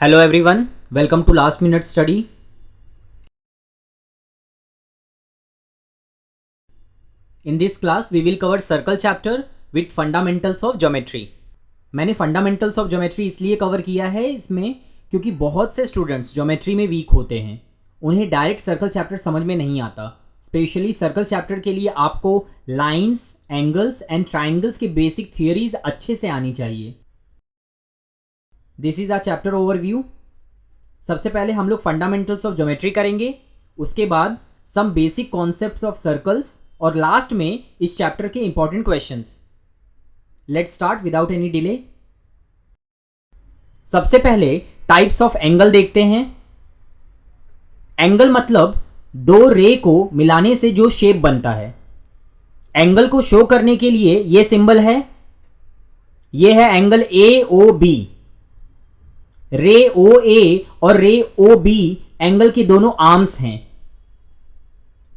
Hello everyone, welcome to last minute study. In this class we will cover circle chapter with fundamentals of geometry. मैंने fundamentals of geometry इसलिए cover किया है इसमें क्योंकि बहुत से स्टूडेंट्स ज्योमेट्री में वीक होते हैं, उन्हें डायरेक्ट सर्कल चैप्टर समझ में नहीं आता. स्पेशली सर्कल चैप्टर के लिए आपको लाइंस, एंगल्स एंड ट्राइंगल्स के बेसिक थियरीज अच्छे से आनी चाहिए. This is our chapter overview. सबसे पहले हम लोग फंडामेंटल्स ऑफ ज्योमेट्री करेंगे, उसके बाद some basic concepts of circles और लास्ट में इस चैप्टर के important questions. Let's start without any delay. सबसे पहले टाइप्स ऑफ एंगल देखते हैं. एंगल मतलब दो रे को मिलाने से जो शेप बनता है. एंगल को शो करने के लिए ये सिंबल है, ये है एंगल ए ओ बी. रे ओ ए और रे ओ बी एंगल के दोनों आर्म्स हैं.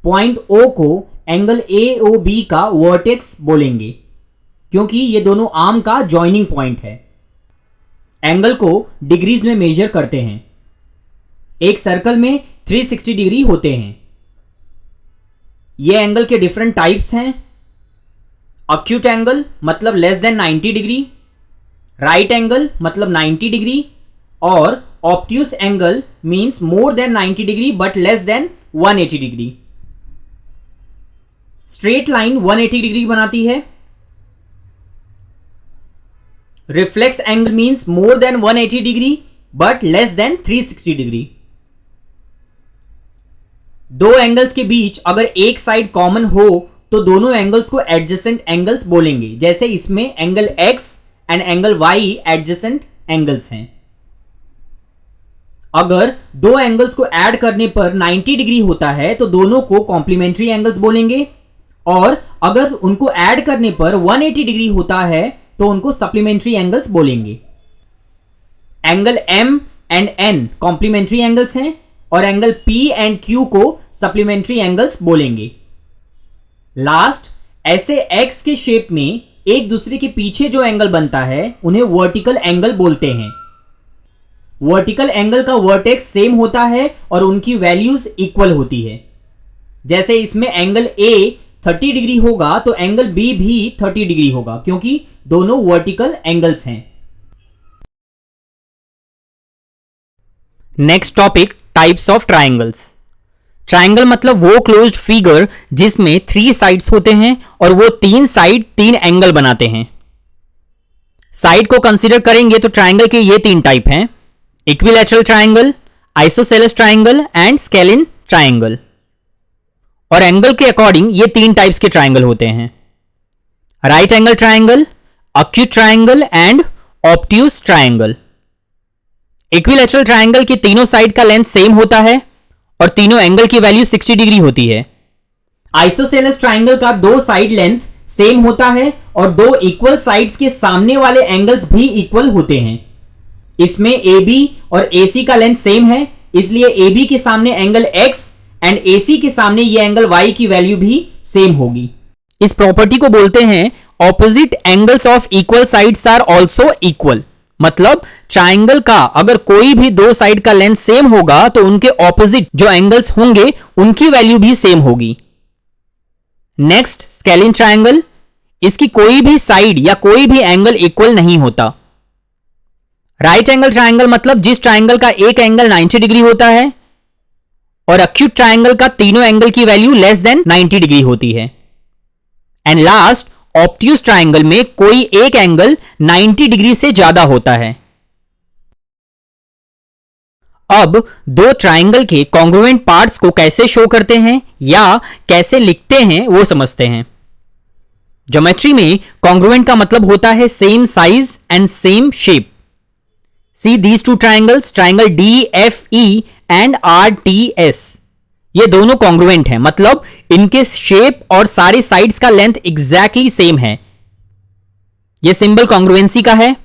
पॉइंट ओ को एंगल ए ओ बी का वर्टेक्स बोलेंगे क्योंकि ये दोनों आर्म का जॉइनिंग पॉइंट है. एंगल को डिग्रीज में मेजर करते हैं. एक सर्कल में 360 डिग्री होते हैं. ये एंगल के डिफरेंट टाइप्स हैं. अक्यूट एंगल मतलब less than 90 degree, right angle मतलब 90 डिग्री और obtuse angle means more than 90 degree but less than 180 degree. Straight line 180 degree बनाती है. Reflex angle means more than 180 degree but less than 360 degree. दो angles के बीच अगर एक side common हो तो दोनों एंगल्स को एडजेसेंट एंगल्स बोलेंगे. जैसे इसमें angle x and angle y adjacent angles हैं. अगर दो एंगल्स को ऐड करने पर 90 डिग्री होता है तो दोनों को कॉम्प्लीमेंट्री एंगल्स बोलेंगे और अगर उनको ऐड करने पर 180 डिग्री होता है तो उनको सप्लीमेंट्री एंगल्स बोलेंगे. Angle m and n complementary angles हैं और एंगल p एंड q को सप्लीमेंट्री एंगल्स बोलेंगे. लास्ट, ऐसे x के शेप में एक दूसरे के पीछे जो एंगल बनता है उन्हें वर्टिकल एंगल बोलते हैं. वर्टिकल एंगल का वर्टेक्स सेम होता है और उनकी वैल्यूज इक्वल होती है. जैसे इसमें एंगल A 30 डिग्री होगा तो एंगल B भी 30 डिग्री होगा क्योंकि दोनों वर्टिकल एंगल्स हैं. Next topic, types of triangles. Triangle मतलब वो क्लोज्ड फिगर जिसमें 3 साइड्स होते हैं और वो 3 साइड 3 एंगल बनाते हैं. साइड को कंसीडर करेंगे तो ट्राइंगल के ये 3 टाइप हैं: equilateral triangle, isosceles triangle and scalene triangle. और एंगल के अकॉर्डिंग ये 3 टाइप्स के ट्राइंगल होते हैं: right angle triangle, acute triangle and obtuse triangle. Equilateral triangle की तीनों साइड का लेंथ सेम होता है और तीनों एंगल की वैल्यू 60 डिग्री होती है. आइसोसेलेस ट्राइंगल का 2 साइड लेंथ सेम होता है और 2 इक्वल साइड्स के सामने वाले एंगल्स भी इक्वल होते हैं. इसमें AB और AC का लेंथ सेम है, इसलिए AB के सामने एंगल X एंड AC के सामने ये एंगल Y की वैल्यू भी सेम होगी. इस प्रॉपर्टी को बोलते हैं opposite angles of equal sides are also equal. मतलब ट्राइंगल का अगर कोई भी 2 साइड का लेंथ सेम होगा तो उनके ऑपोजिट जो एंगल्स होंगे उनकी वैल्यू भी सेम होगी. Next, scalene triangle. इसकी कोई भी साइड या कोई भी एंगल इक्वल नहीं होता. राइट एंगल ट्राइंगल मतलब जिस ट्राइंगल का एक एंगल 90 डिग्री होता है और अक्यूट ट्राइंगल का तीनों एंगल की वैल्यू लेस देन 90 डिग्री होती है. एंड लास्ट, ऑब्ट्यूस ट्राइंगल में कोई एक एंगल 90 डिग्री से ज्यादा होता है. अब दो ट्राइंगल के कॉन्ग्रुएंट पार्ट्स को कैसे शो करते हैं या कैसे लिखते हैं वो समझते हैं. ज्योमेट्री में कॉन्ग्रुएंट का मतलब होता है same size and same shape. See these two triangles, triangle DFE and RTS. ये दोनों कॉन्ग्रुएंट हैं, मतलब इनके शेप और सारे साइड्स का लेंथ एग्जैक्टली सेम है. ये सिंबल कॉन्ग्रुएंसी का है.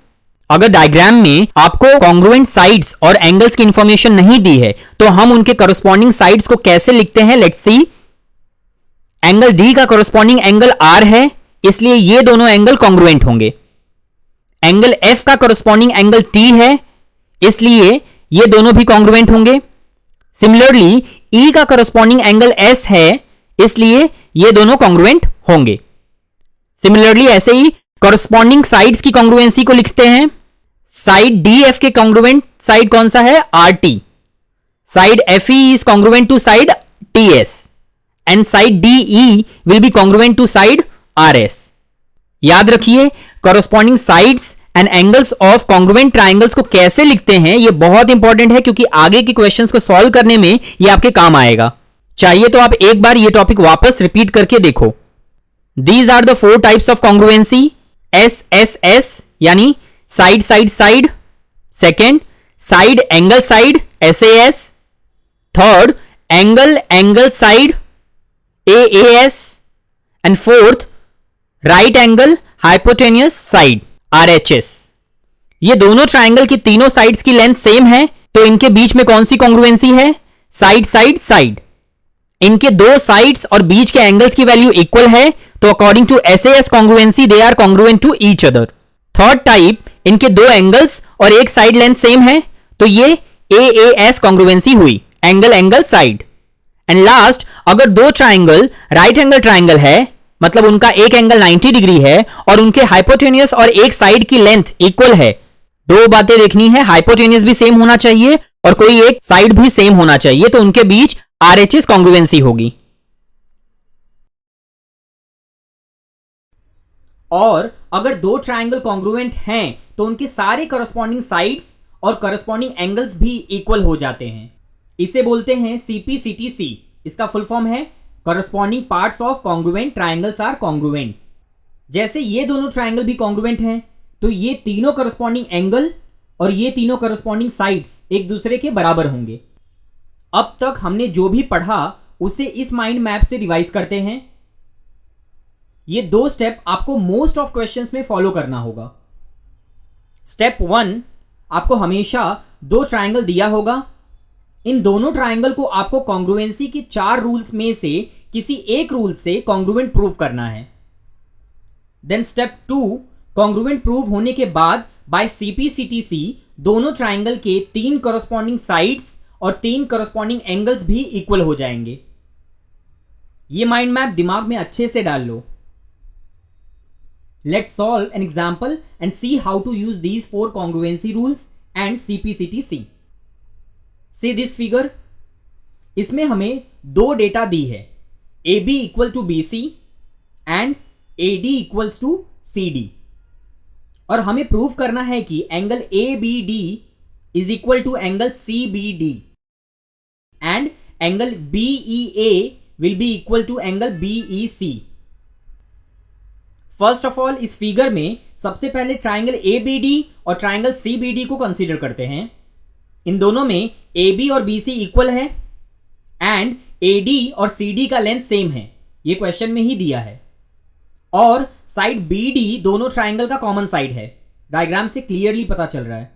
अगर डायग्राम में आपको कॉन्ग्रुएंट साइड्स और एंगल्स की इंफॉर्मेशन नहीं दी है तो हम उनके कॉरस्पॉन्डिंग साइड्स को कैसे लिखते हैं, लेट्स सी. एंगल D का कॉरस्पॉन्डिंग एंगल R है, इसलिए ये दोनों एंगल कॉन्ग्रुएंट होंगे. एंगल F का कॉरस्पॉन्डिंग एंगल T है, इसलिए ये दोनों भी कॉन्ग्रुएंट होंगे। सिमिलरली E का करस्पॉन्डिंग एंगल S है, इसलिए ये दोनों कॉन्ग्रुएंट होंगे। सिमिलरली ऐसे ही करस्पॉन्डिंग साइड्स की कॉन्ग्रुएंसी को लिखते हैं। साइड DF के कॉन्ग्रुएंट साइड कौन सा है? RT। Side FE is congruent to side TS and side DE will be congruent to side RS। याद रखिए, corresponding sides and angles of congruent triangles को कैसे लिखते हैं ये बहुत इंपॉर्टेंट है, क्योंकि आगे के क्वेश्चंस को सॉल्व करने में ये आपके काम आएगा। चाहिए तो आप एक बार ये टॉपिक वापस रिपीट करके देखो। These are the 4 types of congruency। SSS यानी side side side, second side angle side SAS, third angle angle side AAS, and fourth right angle hypotenuse side RHS। ये दोनों ट्राइंगल की तीनों साइड्स की length same है, तो इनके बीच में कौन सी कॉन्ग्रुएंसी है? Side side side. इनके दो साइड्स और बीच के एंगल्स की वैल्यू इक्वल है, तो according to SAS congruency they are congruent to each other. Third type, इनके दो एंगल्स और एक साइड लेंथ सेम है, तो ये AAS कॉन्ग्रुएंसी हुई, angle angle side. And last, अगर दो ट्राइंगल राइट एंगल ट्राइंगल है, मतलब उनका एक एंगल 90 डिग्री है और उनके हाइपोटेन्यूस और एक साइड की लेंथ इक्वल है, दो बातें देखनी है, हाइपोटेन्यूस भी सेम होना चाहिए और कोई एक साइड भी सेम होना चाहिए, तो उनके बीच RHS कॉन्ग्रुएंसी होगी। और अगर दो ट्राइंगल कॉन्ग्रुएंट हैं तो उनके सारे करस्पॉन्डिंग साइड्स और करस्पॉन्डिंग एंगल्स भी इक्वल हो जाते हैं। इसे बोलते हैं CPCTC। इसका फुल फॉर्म है corresponding parts of congruent triangles are congruent. जैसे ये दोनों ट्राइंगल भी कॉन्ग्रुएंट हैं, तो ये तीनों करस्पॉन्डिंग एंगल और ये तीनों करस्पॉन्डिंग साइड्स एक दूसरे के बराबर होंगे। अब तक हमने जो भी पढ़ा उसे इस माइंड मैप से रिवाइज करते हैं। ये दो स्टेप आपको मोस्ट ऑफ क्वेश्चंस में फॉलो करना होगा। स्टेप 1, आपको हमेशा दो ट्राइंगल दिया होगा। इन दोनों ट्राइंगल को आपको कॉन्ग्रुएंसी के 4 रूल्स में से किसी एक रूल से कॉन्ग्रुएंट प्रूव करना है। देन स्टेप 2, कॉन्ग्रुएंट प्रूव होने के बाद बाय CPCTC दोनों ट्राइंगल के 3 करस्पॉन्डिंग साइड्स और 3 करस्पॉन्डिंग एंगल्स भी इक्वल हो जाएंगे। ये माइंड मैप दिमाग में अच्छे से डाल लो। Let's solve an example and see how to use these 4 congruency rules and CPCTC। See this figure। इसमें हमें दो डेटा दी है, AB equal to BC and AD equals to CD, और हमें प्रूव करना है कि angle ABD is equal to angle CBD and angle BEA will be equal to angle BEC। First of all, इस फिगर में सबसे पहले ट्राइंगल ABD और ट्राइंगल CBD को कंसीडर करते हैं। इन दोनों में AB और BC इक्वल है एंड AD और CD का लेंथ सेम है, ये क्वेश्चन में ही दिया है। और साइड BD दोनों ट्राइंगल का कॉमन साइड है, डायग्राम से क्लियरली पता चल रहा है।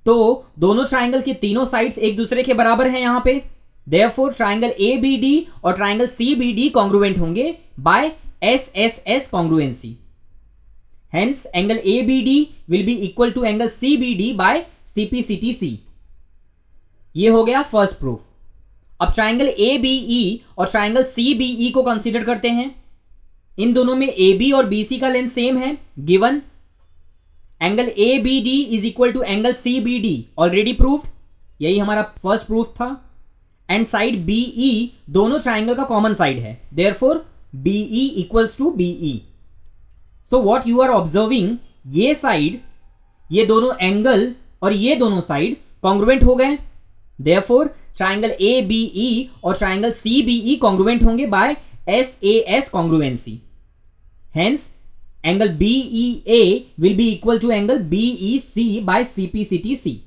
तो दोनों ट्राइंगल के तीनों साइड्स एक दूसरे के बराबर हैं यहां पे। देयरफॉर ट्राइंगल ABD और ट्राइंगल CBD कॉन्ग्रुएंट होंगे bye SSS congruency। Hence, angle ABD will be equal to angle CBD by CPCTC। ये हो गया फर्स्ट प्रूफ। अब ट्राइंगल ABE और ट्राइंगल CBE को कंसीडर करते हैं। इन दोनों में AB और BC का लेंथ सेम है, given angle ABD is equal to angle CBD, already proved, यही हमारा फर्स्ट प्रूफ था। एंड साइड BE दोनों ट्राइंगल का कॉमन साइड है, therefore BE equals to BE। So what you are observing, ये side, ये दोनों एंगल और ये दोनों साइड कॉन्ग्रुएंट हो गए, देयरफॉर ट्राइंगल ABE और ट्राइंगल CBE कॉन्ग्रुएंट होंगे by SAS congruency. Hence angle BEA will be equal to angle BEC by CPCTC।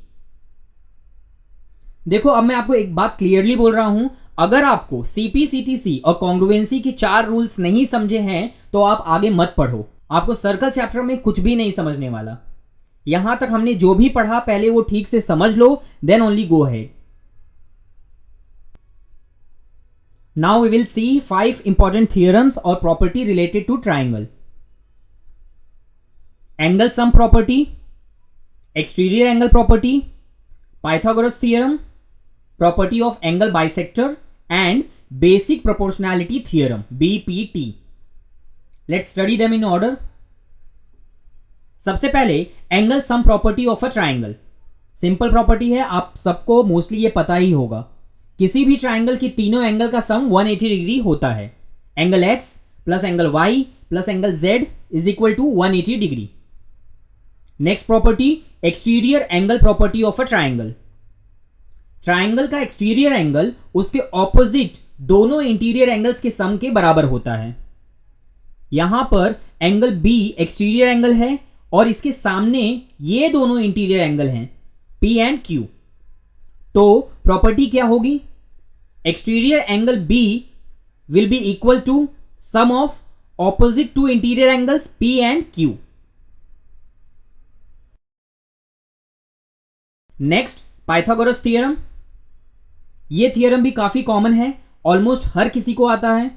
देखो, अब मैं आपको एक बात क्लियरली बोल रहा हूं, अगर आपको CPCTC और कॉन्ग्रुएंसी के 4 रूल्स नहीं समझे हैं तो आप आगे मत पढ़ो, आपको सर्कल चैप्टर में कुछ भी नहीं समझने वाला। यहां तक हमने जो भी पढ़ा पहले वो ठीक से समझ लो, then only go ahead. Now we will see 5 important theorems और property related to triangle. Angle sum property, exterior angle property, Pythagoras theorem, property of angle bisector and basic proportionality theorem BPT. Let's study them in order. सबसे पहले angle sum property of a triangle. Simple property है, आप सबको mostly ये पता ही होगा. किसी भी ट्राइंगल की तीनों एंगल का सम 180 डिग्री होता है. Angle x plus angle y plus angle z is equal to 180 degree. Next property, exterior angle property of a triangle. Triangle का एक्सटीरियर एंगल उसके ऑपोजिट दोनों इंटीरियर एंगल्स के सम के बराबर होता है. यहां पर एंगल B एक्सटीरियर एंगल है और इसके सामने ये दोनों इंटीरियर एंगल हैं P एंड Q. तो प्रॉपर्टी क्या होगी? Exterior angle B will be equal to sum of opposite to interior angles P and Q. Next, Pythagoras theorem. ये थ्योरम भी काफी कॉमन है, ऑलमोस्ट हर किसी को आता है.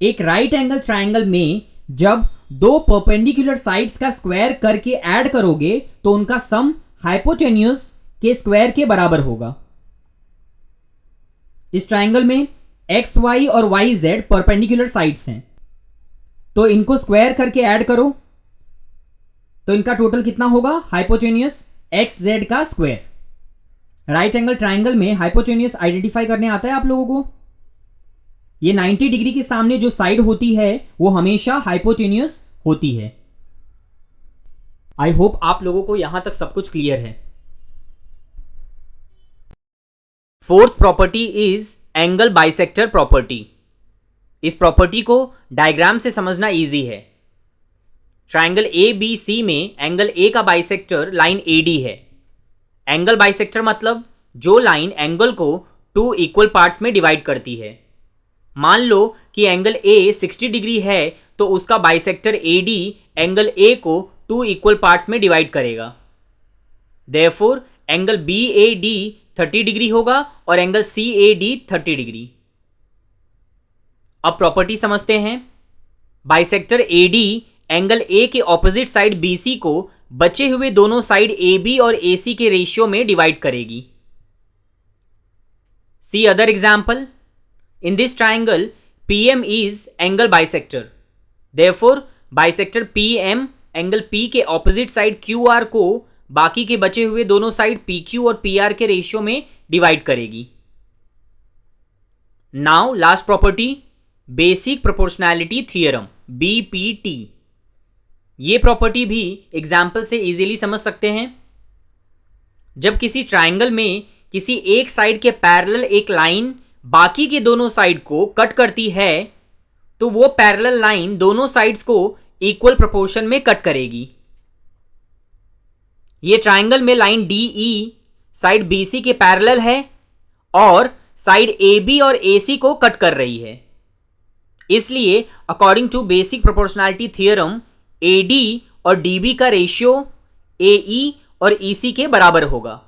एक राइट एंगल ट्राइंगल में जब दो परपेंडिकुलर साइड्स का स्क्वायर करके ऐड करोगे तो उनका सम हाइपोटेन्यूज के स्क्वायर के बराबर होगा. इस ट्राइंगल में एक्स वाई और वाई जेड परपेंडिकुलर साइड्स हैं, तो इनको स्क्वायर करके ऐड करो तो इनका टोटल कितना होगा? हाइपोटेन्यूज एक्स जेड का स्क्वायर. राइट एंगल ट्राइंगल में हाइपोटेन्यूज आइडेंटिफाई करने आता है आप लोगों को. ये 90 डिग्री के सामने जो साइड होती है वो हमेशा हाइपोटेन्यूज होती है. आई होप आप लोगों को यहां तक सब कुछ क्लियर है. Fourth property is angle bisector property. इस प्रॉपर्टी को डायग्राम से समझना इजी है. ट्राइंगल ABC में एंगल A का बाइसेक्टर लाइन AD है. एंगल बाइसेक्टर मतलब जो लाइन एंगल को 2 इक्वल पार्ट्स में डिवाइड करती है. मान लो कि एंगल A 60 डिग्री है तो उसका बाइसेक्टर AD एंगल A को 2 इक्वल पार्ट्स में डिवाइड करेगा. देयरफॉर एंगल BAD 30 डिग्री होगा और एंगल CAD 30 डिग्री. अब प्रॉपर्टी समझते हैं. बाइसेक्टर AD एंगल A के ऑपोजिट साइड BC को बचे हुए दोनों साइड AB और AC के रेशियो में डिवाइड करेगी. See other example. In this triangle, PM is angle bisector. Therefore, bisector PM angle P के ऑपोजिट साइड QR को बाकी के बचे हुए दोनों साइड PQ और PR के रेशियो में डिवाइड करेगी. Now last property, basic proportionality theorem BPT. ये प्रॉपर्टी भी एग्जाम्पल से इजीली समझ सकते हैं. जब किसी ट्राइंगल में किसी एक साइड के पैरेलल एक लाइन बाकी के दोनों साइड को कट करती है तो वो पैरेलल लाइन दोनों साइड्स को इक्वल प्रोपोर्शन में कट करेगी. ये ट्राइंगल में लाइन DE साइड BC के पैरेलल है और साइड AB और AC को कट कर रही है. इसलिए according to basic proportionality theorem AD और DB का रेशियो AE और EC के बराबर होगा.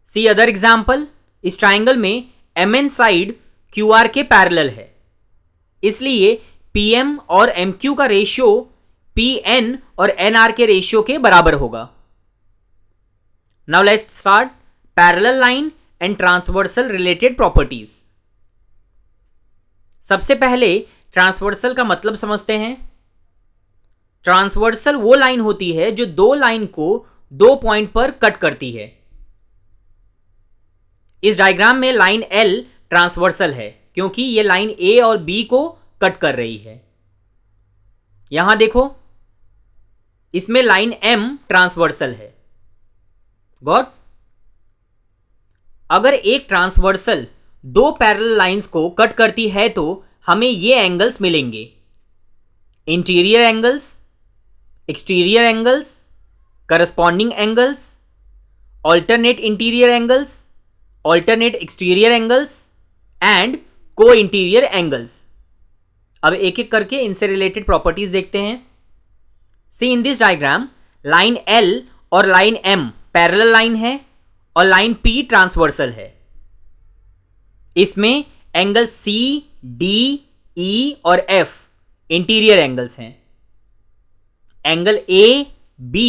See other example. इस ट्राइंगल में MN साइड QR के पैरेलल है, इसलिए PM और MQ का रेशियो PN और NR के रेशियो के बराबर होगा. Now let's start parallel line and transversal related properties. सबसे पहले ट्रांसवर्सल का मतलब समझते हैं. ट्रांसवर्सल वो लाइन होती है जो दो लाइन को 2 पॉइंट पर कट करती है. इस डायग्राम में लाइन L ट्रांसवर्सल है क्योंकि यह लाइन A और B को कट कर रही है. यहां देखो, इसमें लाइन M ट्रांसवर्सल है. गॉट? अगर एक ट्रांसवर्सल दो पैरेलल लाइंस को कट करती है तो हमें ये एंगल्स मिलेंगे. Interior angles, exterior angles, corresponding angles, alternate interior angles, alternate exterior angles and co interior angles. अब एक एक करके इनसे रिलेटेड प्रॉपर्टीज देखते हैं. See in this diagram, line L और लाइन M पैरेलल लाइन है और लाइन P ट्रांसवर्सल है. इसमें एंगल C, D, E और F इंटीरियर एंगल्स हैं. एंगल A, B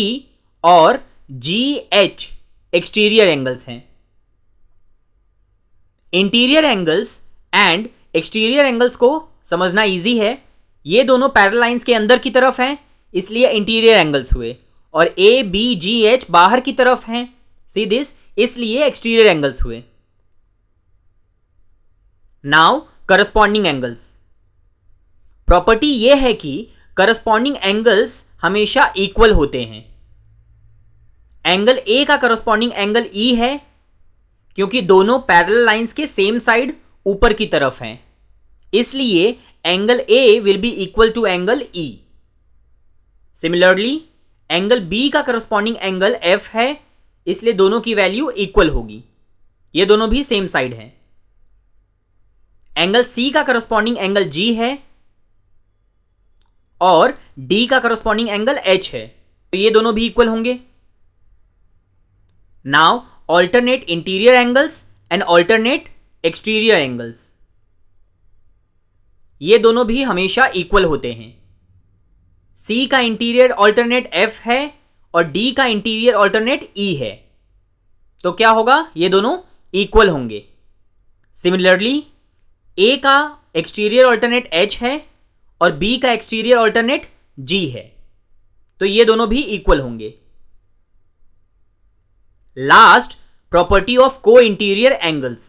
और GH एक्सटीरियर एंगल्स हैं। Interior angles and exterior angles को समझना इजी है। ये दोनों पैरेलल लाइंस के अंदर की तरफ हैं, इसलिए इंटीरियर एंगल्स हुए, और ABGH बाहर की तरफ हैं, सी दिस, इसलिए एक्सटीरियर एंगल्स हुए। Now corresponding angles. प्रॉपर्टी यह है कि करस्पॉन्डिंग एंगल्स हमेशा इक्वल होते हैं। एंगल ए का करस्पॉन्डिंग एंगल ई है, क्योंकि दोनों पैरेलल लाइंस के सेम साइड ऊपर की तरफ हैं, इसलिए angle A will be equal to angle E. Similarly angle B का करस्पॉन्डिंग एंगल एफ है, इसलिए दोनों की वैल्यू इक्वल होगी, ये दोनों भी सेम साइड है। एंगल सी का करस्पॉन्डिंग एंगल जी है और डी का करस्पॉन्डिंग एंगल एच है, तो ये दोनों भी इक्वल होंगे। Now alternate interior angles and alternate exterior angles, ये दोनों भी हमेशा इक्वल होते हैं। सी का इंटीरियर ऑल्टरनेट एफ है और डी का इंटीरियर ऑल्टरनेट ई है, तो क्या होगा, ये दोनों इक्वल होंगे। सिमिलरली ए का एक्सटीरियर ऑल्टरनेट एच है और बी का एक्सटीरियर ऑल्टरनेट जी है, तो ये दोनों भी इक्वल होंगे। लास्ट, प्रॉपर्टी ऑफ को इंटीरियर एंगल्स।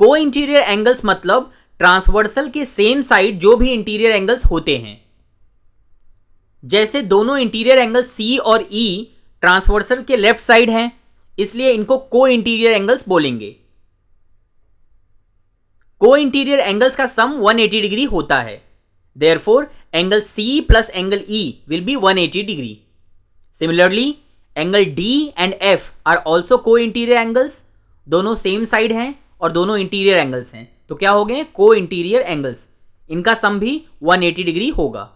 को इंटीरियर एंगल्स मतलब ट्रांसवर्सल के सेम साइड जो भी इंटीरियर एंगल्स होते हैं। जैसे दोनों इंटीरियर एंगल सी और ई ट्रांसवर्सल के लेफ्ट साइड हैं, इसलिए इनको को इंटीरियर एंगल्स बोलेंगे। को इंटीरियर एंगल्स का सम 180 डिग्री होता है, therefore angle C plus angle E will be 180 degree. Similarly angle D and F are also co interior angles, दोनों सेम साइड हैं और दोनों इंटीरियर एंगल्स हैं, तो क्या हो गए, को इंटीरियर एंगल्स, इनका सम भी 180 डिग्री होगा।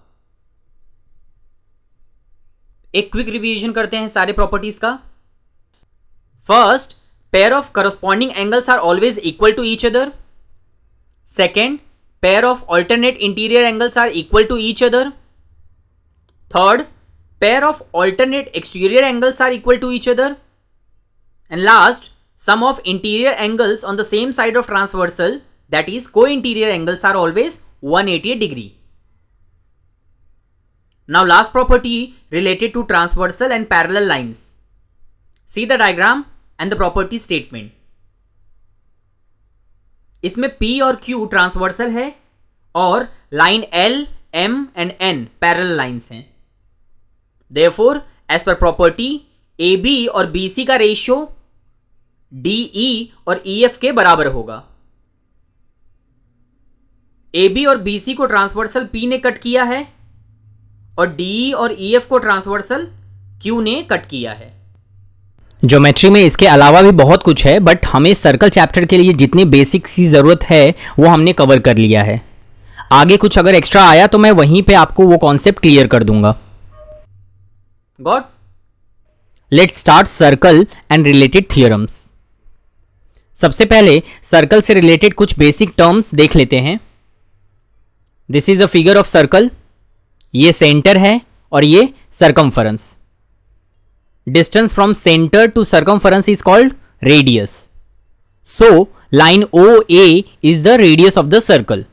एक क्विक रिवीजन करते हैं सारे प्रॉपर्टीज का। First, pair of corresponding angles are always equal to each other. Second, pair of alternate interior angles are equal to each other. Third, pair of alternate exterior angles are equal to each other. And last, sum of interior angles on the same side of transversal, that is co-interior angles, are always 180 degree. Now last property related to transversal and parallel lines. See the diagram and the property statement. इसमें P और Q transversal है और line L, M and N parallel lines हैं। Therefore, as per property, AB और BC का ratio DE और EF के बराबर होगा। AB और BC को ट्रांसवर्सल P ने कट किया है और DE और EF को ट्रांसवर्सल Q ने कट किया है। ज्योमेट्री में इसके अलावा भी बहुत कुछ है, बट हमें सर्कल चैप्टर के लिए जितनी बेसिक्स की ज़रूरत है वो हमने कवर कर लिया है। आगे कुछ अगर एक्स्ट्रा आया तो मैं वहीं पे आपको वो कॉन्सेप्ट क्लियर कर दूंगा। Got? Let's start circle and related theorems. सबसे पहले सर्कल से रिलेटेड कुछ बेसिक टर्म्स देख लेते हैं। This is a figure of circle, ये सेंटर है और ये circumference. Distance from centre to circumference is called radius. So line OA is the radius of the circle.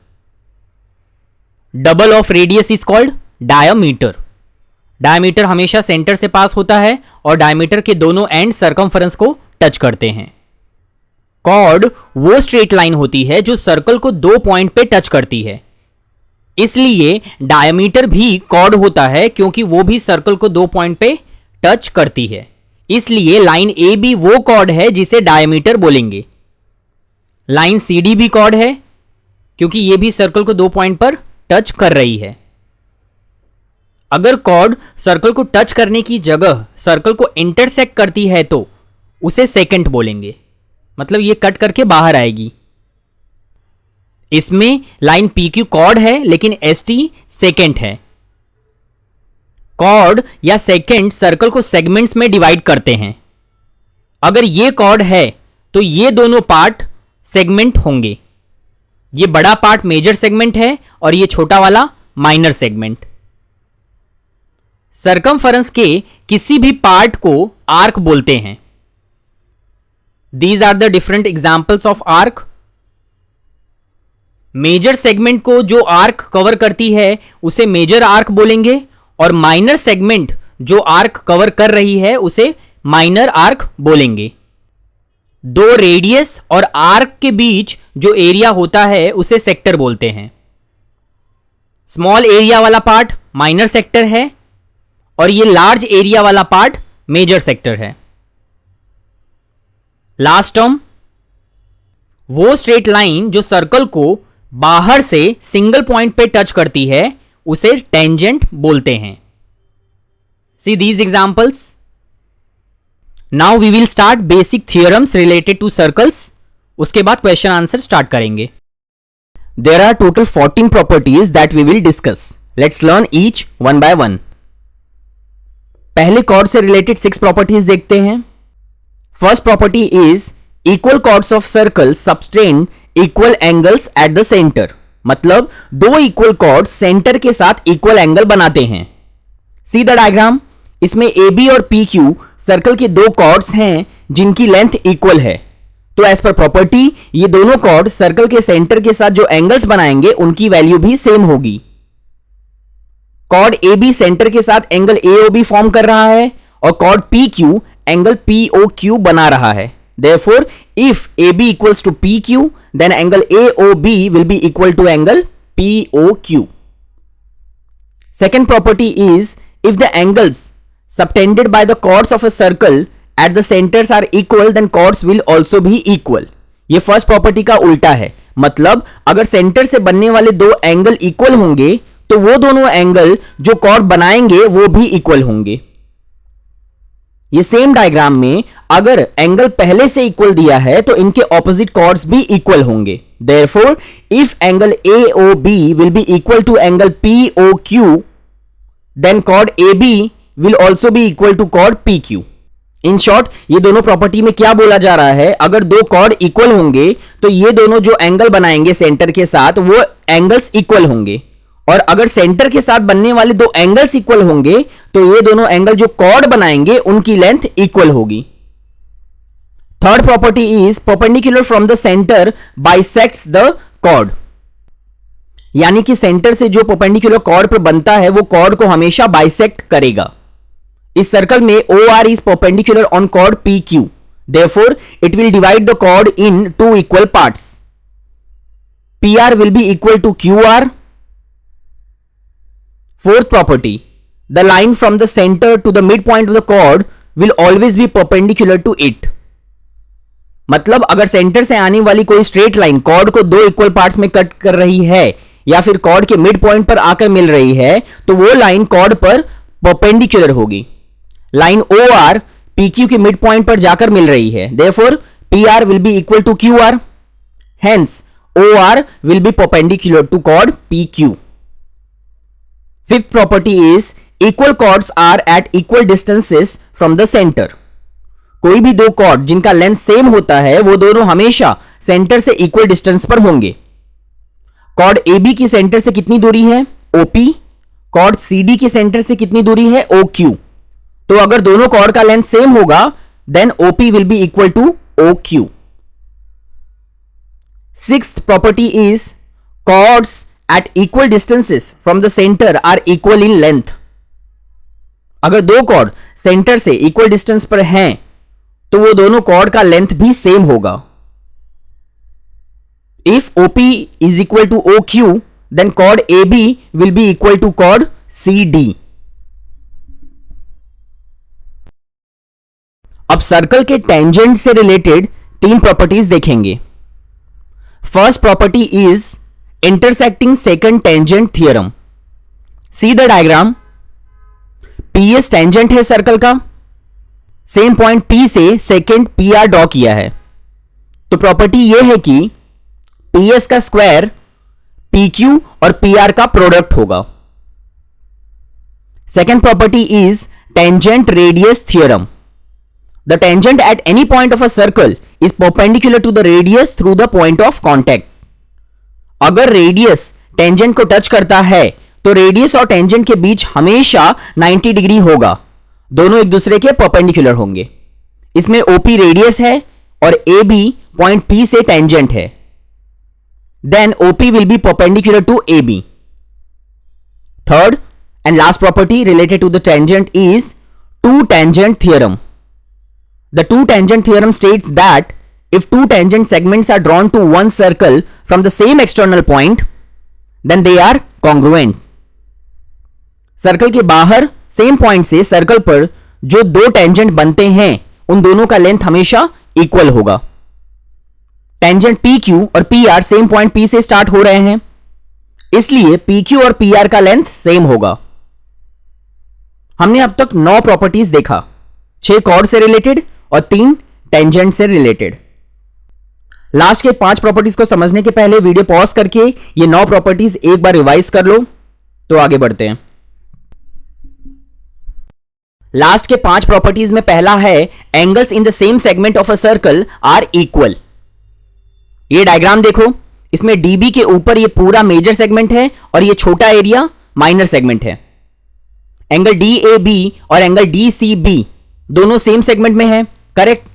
Double of radius is called diameter. Diameter हमेशा centre से pass होता है और diameter के दोनों एंड सर्कमफरेंस को टच करते हैं। कॉर्ड वो स्ट्रेट लाइन होती है जो सर्कल को दो पॉइंट पे टच करती है, इसलिए डायमीटर भी कॉर्ड होता है क्योंकि वो भी सर्कल को दो पॉइंट पे टच करती है। इसलिए लाइन AB वो कॉर्ड है जिसे डायमीटर बोलेंगे। लाइन CD भी कॉर्ड है क्योंकि ये भी सर्कल को दो पॉइंट पर टच कर रही है। अगर कॉर्ड सर्कल को टच करने की जगह सर्कल को इंटरसेक्ट करती है तो उसे सेकेंट बोलेंगे, मतलब ये कट करके बाहर आएगी। इसमें लाइन PQ कॉर्ड है लेकिन ST सेकेंट है। कॉर्ड या सेकेंड सर्कल को सेगमेंट्स में डिवाइड करते हैं। अगर ये कॉर्ड है तो ये दोनों पार्ट सेगमेंट होंगे। ये बड़ा पार्ट मेजर सेगमेंट है और ये छोटा वाला माइनर सेगमेंट। सरकमफेरेंस के किसी भी पार्ट को आर्क बोलते हैं। These are the different examples of arc. Major segment को जो आर्क कवर करती है उसे मेजर आर्क बोलेंगे, और माइनर सेगमेंट जो आर्क कवर कर रही है उसे माइनर आर्क बोलेंगे। दो रेडियस और आर्क के बीच जो एरिया होता है उसे सेक्टर बोलते हैं। स्मॉल एरिया वाला पार्ट माइनर सेक्टर है और ये लार्ज एरिया वाला पार्ट मेजर सेक्टर है। लास्ट टर्म, वो स्ट्रेट लाइन जो सर्कल को बाहर से सिंगल पॉइंट पे टच करती है उसे टेंजेंट बोलते हैं। See these examples. Now we will start basic theorems related to circles. उसके बाद क्वेश्चन आंसर स्टार्ट करेंगे। There are total 14 properties that we will discuss. Let's learn each one by one. पहले chord से related 6 properties देखते हैं। First property is equal chords of circle subtend equal angles at the centre. मतलब दो equal cord centre के साथ equal angle बनाते हैं। सी द डायग्राम। इसमें ए बी और पी क्यू सर्कल के दो कॉर्ड्स हैं जिनकी लेंथ इक्वल है। तो एज पर प्रॉपर्टी ये दोनों कॉर्ड सर्कल के सेंटर के साथ जो एंगल्स बनाएंगे उनकी वैल्यू भी सेम होगी। कॉर्ड ए बी सेंटर के साथ angle A O B form कर रहा है और chord P Q angle P O Q बना रहा है। Therefore, if AB equals to PQ, then angle AOB will be equal to angle POQ. Second property is, if the angles subtended by the chords of a circle at the centers are equal, then chords will also be equal. ये first property का उल्टा है। मतलब अगर centre से बनने वाले दो एंगल इक्वल होंगे तो वो दोनों एंगल जो कॉर्ड बनाएंगे वो भी इक्वल होंगे। ये सेम डायग्राम में अगर एंगल पहले से इक्वल दिया है तो इनके ऑपोजिट कॉर्ड्स भी इक्वल होंगे। Therefore, if angle AOB will be equal to angle POQ, then chord AB will also be equal to chord PQ. In short ये दोनों प्रॉपर्टी में क्या बोला जा रहा है, अगर दो कॉर्ड इक्वल होंगे तो ये दोनों जो एंगल बनाएंगे सेंटर के साथ वो एंगल्स इक्वल होंगे, और अगर सेंटर के साथ बनने वाले दो एंगल्स इक्वल होंगे तो ये दोनों एंगल जो कॉर्ड बनाएंगे उनकी लेंथ इक्वल होगी। Third property is perpendicular from the centre bisects the chord. यानी कि सेंटर से जो परपेंडिकुलर कॉर्ड पर बनता है वो कॉर्ड को हमेशा बाइसेक्ट करेगा। इस सर्कल में OR is perpendicular on chord PQ. Therefore, it will divide the chord in two equal parts. PR will be equal to QR. Fourth property, the line from the center to the midpoint of the chord will always be perpendicular to it. मतलब अगर centre से आने वाली कोई straight line cord को दो equal parts में cut कर रही है या फिर कॉर्ड के मिड पॉइंट पर आकर मिल रही है तो वो लाइन कॉर्ड पर परपेंडिकुलर होगी। लाइन OR PQ के मिड पॉइंट पर जाकर मिल रही है। Therefore, PR will be equal to QR. Hence, OR will be perpendicular to chord PQ. Fifth property is equal chords are at equal distances from the center. कोई भी दो cord जिनका length same होता है वो दोनों हमेशा सेंटर से इक्वल डिस्टेंस पर होंगे। कॉर्ड AB की सेंटर से कितनी दूरी है? OP। कॉर्ड CD की सेंटर से कितनी दूरी है? OQ। तो अगर दोनों कॉर्ड का लेंथ सेम होगा then OP will be equal to OQ। Sixth property is chords at equal distances from the centre are equal in length. अगर दो कॉर्ड सेंटर से इक्वल डिस्टेंस पर हैं तो वो दोनों कॉर्ड का लेंथ भी सेम होगा। If OP is equal to OQ then chord AB will be equal to chord CD। अब सर्कल के टेंजेंट से रिलेटेड 3 प्रॉपर्टीज देखेंगे। First property is intersecting secant tangent theorem. See the diagram. PS tangent है circle का, same point P से secant PR draw किया है। तो प्रॉपर्टी यह है कि PS का स्क्वायर PQ और PR का प्रोडक्ट होगा। Second property is tangent radius theorem. The tangent at any point of a circle is perpendicular to the radius through the point of contact. अगर रेडियस टेंजेंट को touch करता है तो radius और tangent के बीच हमेशा 90 डिग्री होगा, दोनों एक दूसरे के परपेंडिकुलर होंगे। इसमें ओपी रेडियस है और ए बी पॉइंट पी से टेंजेंट है, then OP will be perpendicular to A B. Third and last property related to the tangent is two tangent theorem. The two tangent theorem states that if two tangent segments are drawn to one circle from the same external point, then they are congruent. Circle के बाहर same point से circle पर जो दो tangent बनते हैं उन दोनों का लेंथ हमेशा इक्वल होगा। टेंजेंट पी क्यू और P R same point P से स्टार्ट हो रहे हैं, इसलिए पी क्यू और पी आर का लेंथ सेम होगा। हमने अब तक 9 प्रॉपर्टीज देखा, 6 कॉर्ड से रिलेटेड और 3 टेंजेंट से रिलेटेड। लास्ट के 5 प्रॉपर्टीज को समझने के पहले वीडियो पॉज करके ये 9 प्रॉपर्टीज एक बार रिवाइज कर लो, तो आगे बढ़ते हैं। लास्ट के 5 प्रॉपर्टीज में पहला है angles in the same segment of a circle are equal. ये डायग्राम देखो, इसमें डीबी के ऊपर ये पूरा मेजर सेगमेंट है और ये छोटा एरिया माइनर सेगमेंट है। एंगल डी ए बी और एंगल डी सी बी दोनों सेम सेगमेंट में है, करेक्ट,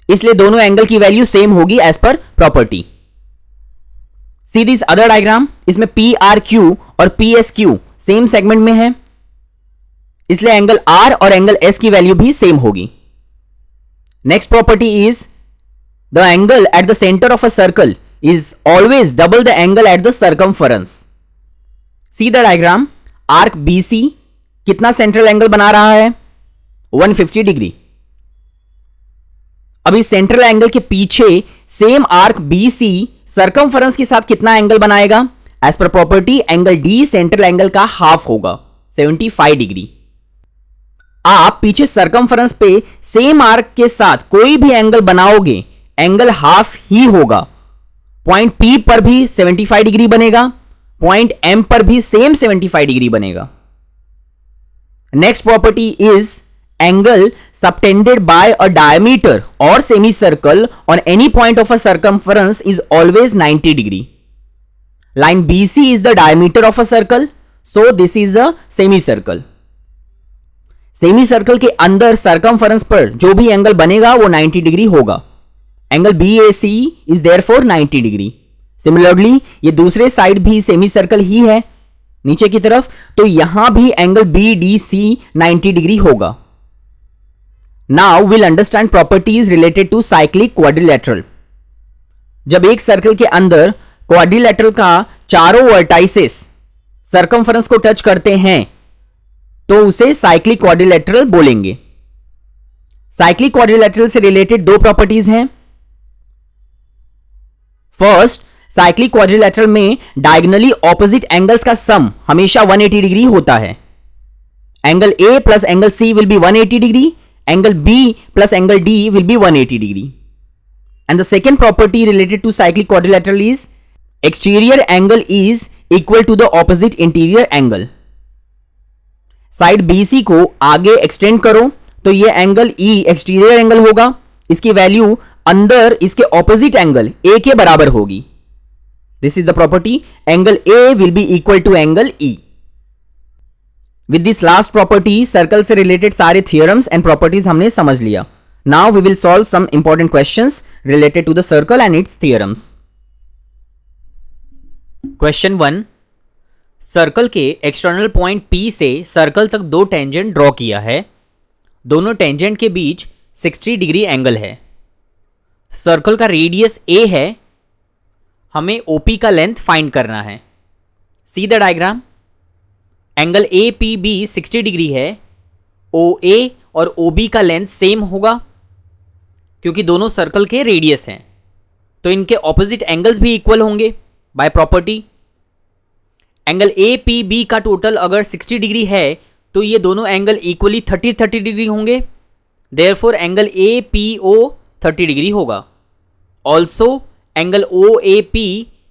इसलिए दोनों एंगल की वैल्यू सेम होगी as per property. See this other diagram, इसमें पी आर क्यू और P S Q same segment में है, इसलिए एंगल आर और एंगल एस की वैल्यू भी सेम होगी। Next property is the angle at the centre of a circle is always double the angle at the circumference. C the diagram, arc BC कितना central angle बना रहा है, 150 degree. अभी central angle के पीछे same arc BC circumference के साथ कितना एंगल बनाएगा? As per property angle D central angle का हाफ होगा, 75 डिग्री। आप पीछे सर्कमफरेंस पे सेम आर्क के साथ कोई भी एंगल बनाओगे, एंगल हाफ ही होगा। पॉइंट पी पर भी 75 डिग्री बनेगा, पॉइंट एम पर भी सेम 75 डिग्री बनेगा। Next property is angle subtended by a diameter और semi circle on any point of a circumference is always 90 degree. Line BC is the diameter of a circle, so this is a semi circle. Semi circle के अंदर circumference पर जो भी angle बनेगा वो 90 degree होगा। Angle BAC is therefore 90 degree. Similarly ये दूसरे साइड भी सेमी सर्कल ही है नीचे की तरफ, तो यहां भी एंगल BDC 90 डिग्री होगा। Now will understand properties related to cyclic quadrilateral. जब एक सर्कल के अंदर क्वाड्रिलेटरल का चारों वर्टाइसेस सर्कमफरेंस को टच करते हैं तो उसे साइक्लिक क्वाड्रिलेटरल बोलेंगे। साइक्लिक क्वाड्रिलेटरल से रिलेटेड 2 प्रॉपर्टीज हैं। फर्स्ट, साइक्लिक क्वाड्रिलेटरल में डायगोनली ऑपोजिट एंगल्स का सम हमेशा 180 डिग्री होता है। Angle A plus angle C will be 180 degree, angle B plus angle D will be 180 degree. And the second property related to cyclic quadrilateral is exterior angle is equal to the opposite interior angle. Side BC को आगे extend करो तो ये angle E exterior angle होगा, इसकी value अंदर इसके opposite angle A के बराबर होगी। This is the property, angle A will be equal to angle E। With this last property circle से रिलेटेड सारे थियरम्स एंड प्रॉपर्टीज हमने समझ लिया। Now we will solve some important questions related to the circle and its theorems. Question 1, circle के external point P से circle तक 2 tangent draw किया है। दोनों टेंजेंट के बीच 60 डिग्री एंगल है। सर्कल का रेडियस A है, हमें OP का लेंथ फाइंड करना है। See the diagram, angle APB 60 degree है। OA और OB का लेंथ सेम होगा क्योंकि दोनों सर्कल के रेडियस हैं, तो इनके ऑपोजिट एंगल्स भी इक्वल होंगे बाय प्रॉपर्टी। एंगल APB का टोटल अगर 60 डिग्री है तो ये दोनों एंगल इक्वली 30 डिग्री होंगे, देयरफॉर एंगल APO 30 डिग्री होगा। Also angle OAP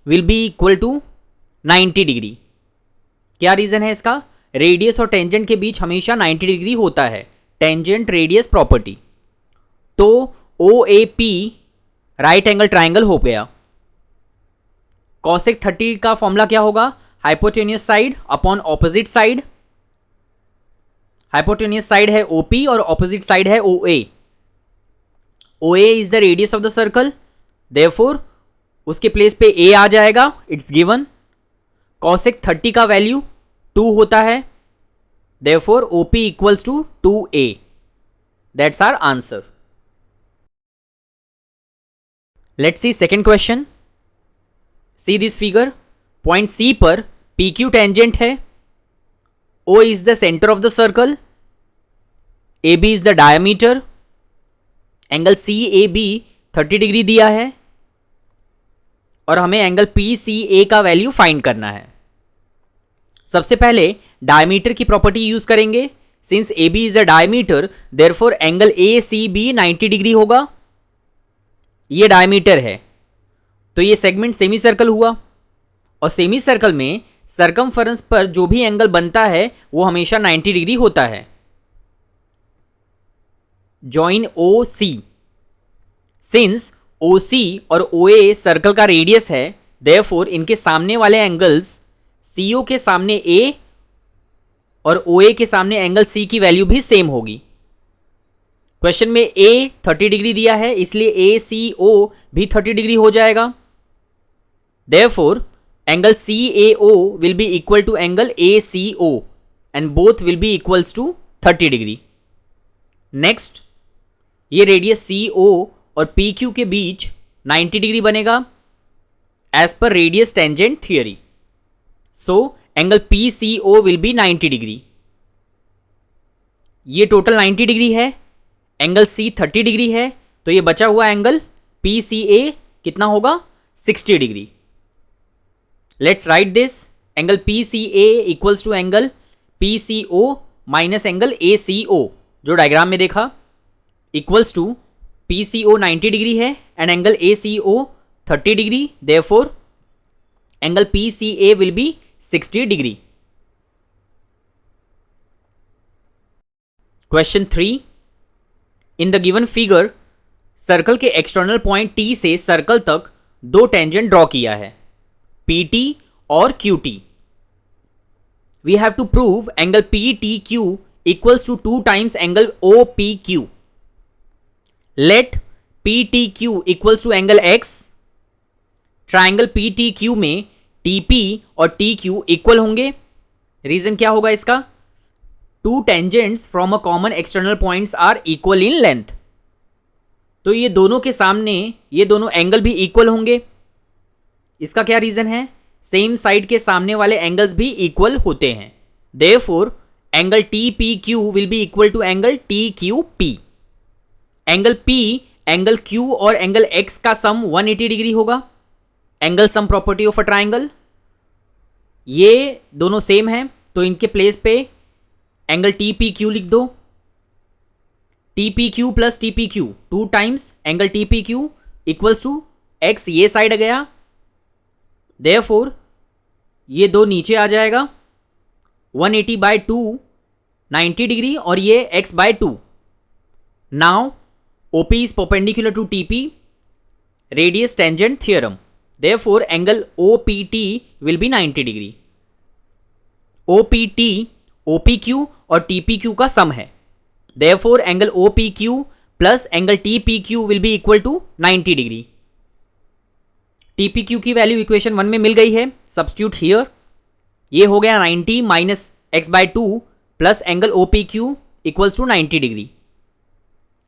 will be equal to 90 degree. क्या रीजन है इसका? रेडियस और टेंजेंट के बीच हमेशा 90 डिग्री होता है, टेंजेंट रेडियस प्रॉपर्टी। तो OAP राइट एंगल ट्राइंगल हो गया। कॉसेक 30 का फॉर्मूला क्या होगा? Hypotenuse side upon opposite side. Hypotenuse side है OP और ऑपोजिट साइड है OA। OA is the radius of the circle, therefore उसके प्लेस पे A आ जाएगा, इट्स गिवन। कॉसेक 30 का वैल्यू 2 होता है, therefore OP equals to 2A। That's our answer. Let's see second question. See this figure, point C पर PQ tangent है, O is the centre of the circle, AB is the diameter, angle CAB 30 degree दिया है और हमें angle PCA का value find करना है। सबसे पहले डायमीटर की प्रॉपर्टी यूज करेंगे। Since AB is the diameter, therefore angle ACB 90 degree होगा। ये डायमीटर है तो ये सेगमेंट सेमी सर्कल हुआ, और सेमी सर्कल में सरकमफेरेंस पर जो भी एंगल बनता है वो हमेशा 90 डिग्री होता है। Join OC। सिंस OC और OA सर्कल का रेडियस है, देयरफॉर इनके सामने वाले एंगल्स CO के सामने A और OA के सामने एंगल C की वैल्यू भी सेम होगी। क्वेश्चन में A 30 डिग्री दिया है, इसलिए ACO भी 30 डिग्री हो जाएगा। Therefore angle CAO will be equal to angle ACO and both will be equals to 30 degree. Next, ये रेडियस CO और PQ के बीच 90 डिग्री बनेगा as per radius tangent theory. So angle PCO will be 90 degree. ये total 90 degree है, angle C 30 degree है, तो ये बचा हुआ एंगल PCA कितना होगा? 60 degree. Let's write this, angle PCA equals to angle PCO minus angle ACO जो डायग्राम में देखा, इक्वल्स टू PCO 90 डिग्री है and angle ACO 30 degree, therefore angle PCA will be 60 degree. Question 3, in the given figure circle के external point T से circle तक दो tangent draw किया है, PT और QT। We have to prove angle PTQ equals to 2 times angle OPQ। Let PTQ equals to angle X। Triangle PTQ में TP और TQ equal होंगे। रीजन क्या होगा इसका? 2 tangents from a common external points are equal in length, तो ये दोनों के सामने ये दोनों एंगल भी इक्वल होंगे। इसका क्या रीजन है? सेम साइड के सामने वाले एंगल्स भी इक्वल होते हैं, therefore angle TPQ will be equal to angle TQP। Angle P, angle Q और एंगल X का सम 180 डिग्री होगा। Angle sum property of a triangle, ये दोनों सेम हैं तो इनके प्लेस पे एंगल TPQ लिख दो। TPQ plus TPQ 2 times angle TPQ equals to X, ये साइड गया, देयरफॉर ये दो नीचे आ जाएगा, 180 बाई 2 90 डिग्री और ये X by 2। Now OP is perpendicular to TP, radius tangent theorem, therefore angle OPT will be 90 degree. OPT OPQ और TPQ का सम है, therefore angle OPQ plus angle TPQ will be equal to 90 degree. TPQ की value equation 1 में मिल गई है, substitute here, ये हो गया 90 minus X by 2 plus angle OPQ equals to 90 degree.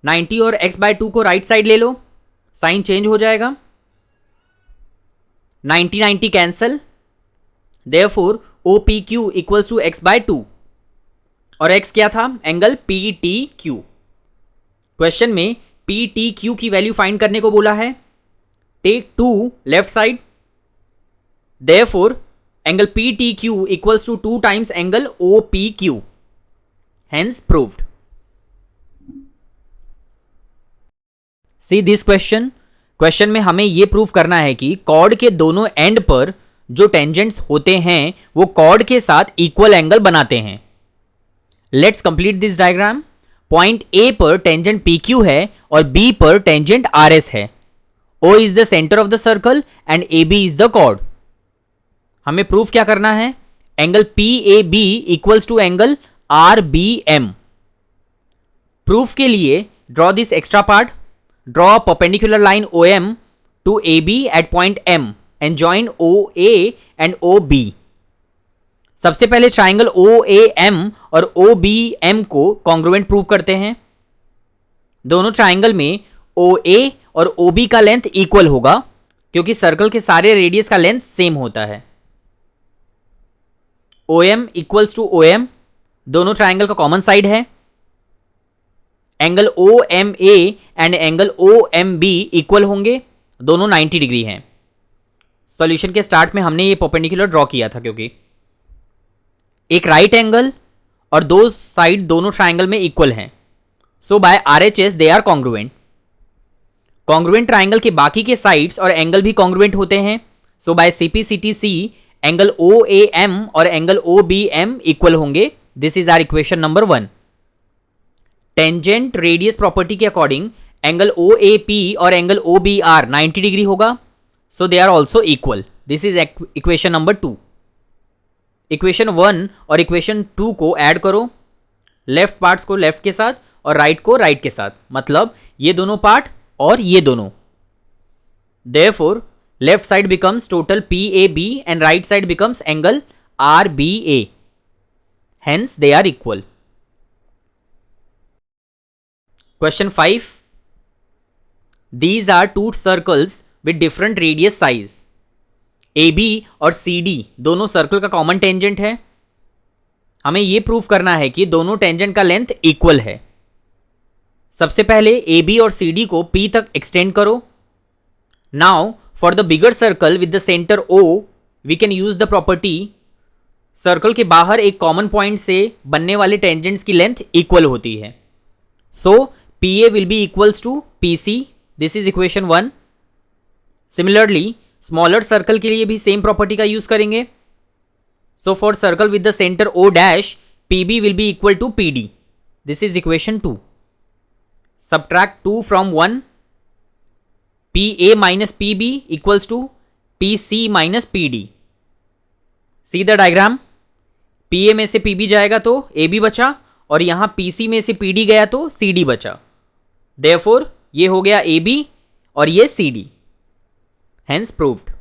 90 और X बाय 2 को राइट साइड ले लो, साइन चेंज हो जाएगा, 90 90 cancel, therefore OPQ equals to X by 2 और X क्या था? Angle PTQ। क्वेश्चन में PTQ की वैल्यू फाइंड करने को बोला है। Take 2 left side, therefore angle PTQ equals to 2 times angle OPQ, hence proved. See this question, question में हमें यह प्रूव करना है कि कॉर्ड के दोनों एंड पर जो टेंजेंट्स होते हैं वो कॉर्ड के साथ इक्वल एंगल बनाते हैं। Let's complete this diagram. Point A पर टेंजेंट PQ है और B पर टेंजेंट RS है। O is the center of the circle and AB is the chord. हमें प्रूफ क्या करना है? Angle PAB equals to angle RBM। Proof के लिए draw this extra part, draw perpendicular line OM to AB at point M and join OA and OB। सबसे पहले triangle OAM और OBM को कॉन्ग्रुएंट प्रूव करते हैं। दोनों ट्राइंगल में OA और OB का लेंथ इक्वल होगा क्योंकि सर्कल के सारे रेडियस का लेंथ सेम होता है। OM इक्वल्स टू OM, दोनों ट्राइंगल का कॉमन साइड है। Angle OMA and angle OMB equal होंगे, दोनों 90 डिग्री हैं। सॉल्यूशन के स्टार्ट में हमने ये परपेंडिकुलर ड्रॉ किया था क्योंकि एक राइट एंगल और दो साइड दोनों ट्राइंगल में इक्वल हैं, so by RHS they are congruent. Congruent triangle के बाकी के साइड्स और एंगल भी कॉन्ग्रुएंट होते हैं, so by CPCTC angle OAM और एंगल OBM इक्वल होंगे। This is our equation number 1। Tangent radius property के अकॉर्डिंग एंगल OAP और एंगल OBR 90 डिग्री होगा, so they are also equal. This is equation number 2। Equation 1 और equation 2 को add करो, left parts को left के साथ और राइट को राइट के साथ, मतलब ये दोनों पार्ट और ये दोनों। Therefore, left side becomes total PAB and right side becomes angle RBA. Hence, they are equal. Question 5. These are two circles with different radius size. AB और CD दोनों सर्कल का कॉमन टेंजेंट है। हमें यह prove करना है कि दोनों टेंजेंट का लेंथ इक्वल है। सबसे पहले AB और CD को P तक एक्सटेंड करो। Now for the bigger circle with the centre O we can use the property circle के बाहर एक कॉमन पॉइंट से बनने वाले टेंजेंट्स की लेंथ इक्वल होती है। So PA will be equals to PC। This is equation 1। Similarly smaller circle के लिए भी सेम प्रॉपर्टी का यूज करेंगे। So for circle with the centre O dash PB will be equal to PD। This is equation 2। Subtract 2 from 1, PA minus PB equals to PC minus PD. See the diagram? PA में से PB जाएगा तो AB बचा और यहां PC में से PD गया तो CD बचा। Therefore ये हो गया AB और ये CD। Hence proved.